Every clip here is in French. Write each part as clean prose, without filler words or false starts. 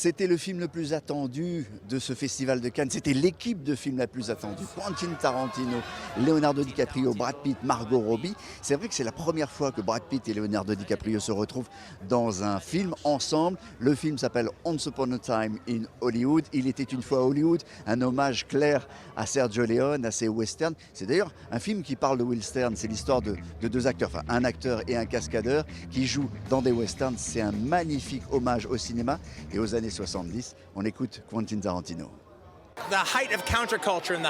C'était le film le plus attendu de ce festival de Cannes. C'était l'équipe de films la plus attendue. Quentin Tarantino, Leonardo DiCaprio, Brad Pitt, Margot Robbie. C'est vrai que c'est la première fois que Brad Pitt et Leonardo DiCaprio se retrouvent dans un film ensemble. Le film s'appelle Once Upon a Time in Hollywood. Il était une fois à Hollywood, un hommage clair à Sergio Leone, à ses westerns. C'est d'ailleurs un film qui parle de western. C'est l'histoire de deux acteurs, enfin un acteur et un cascadeur qui jouent dans des westerns. C'est un magnifique hommage au cinéma et aux années 70. On écoute Quentin Tarantino.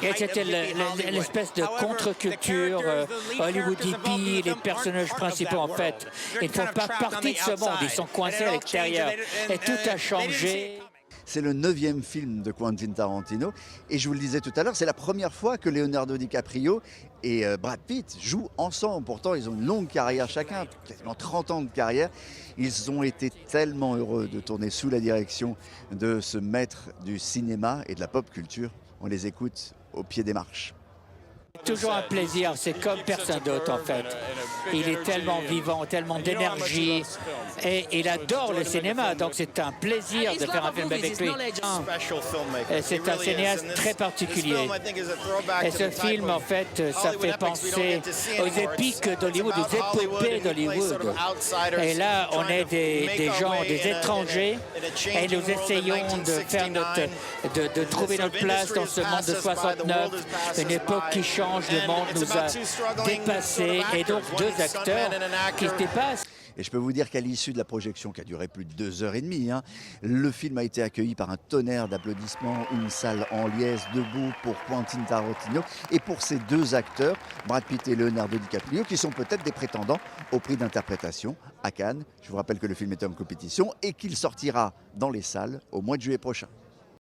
Et c'était l'espèce de contre-culture, Hollywood hippie, les personnages principaux en fait, ils ne font pas partie de ce monde, ils sont coincés à l'extérieur. Et tout a changé. C'est le 9e film de Quentin Tarantino. Et je vous le disais tout à l'heure, c'est la première fois que Leonardo DiCaprio et Brad Pitt jouent ensemble. Pourtant, ils ont une longue carrière chacun, quasiment 30 ans de carrière. Ils ont été tellement heureux de tourner sous la direction de ce maître du cinéma et de la pop culture. On les écoute au pied des marches. Toujours un plaisir, c'est comme personne d'autre en fait. Il est tellement vivant, tellement d'énergie et il adore le cinéma, donc c'est un plaisir de faire un film avec lui. C'est un cinéaste très particulier. Et ce film en fait, ça fait penser aux épiques d'Hollywood, aux épopées d'Hollywood. Et là, on est des gens, des étrangers et nous essayons de faire de trouver notre place dans ce monde de 69, une époque qui change. Le monde nous a dépassés et donc deux acteurs qui se dépassent. Et je peux vous dire qu'à l'issue de la projection, qui a duré plus de 2h30, le film a été accueilli par un tonnerre d'applaudissements, une salle en liesse, debout pour Quentin Tarantino et pour ces deux acteurs, Brad Pitt et Leonardo DiCaprio, qui sont peut-être des prétendants au prix d'interprétation à Cannes. Je vous rappelle que le film est en compétition et qu'il sortira dans les salles au mois de juillet prochain.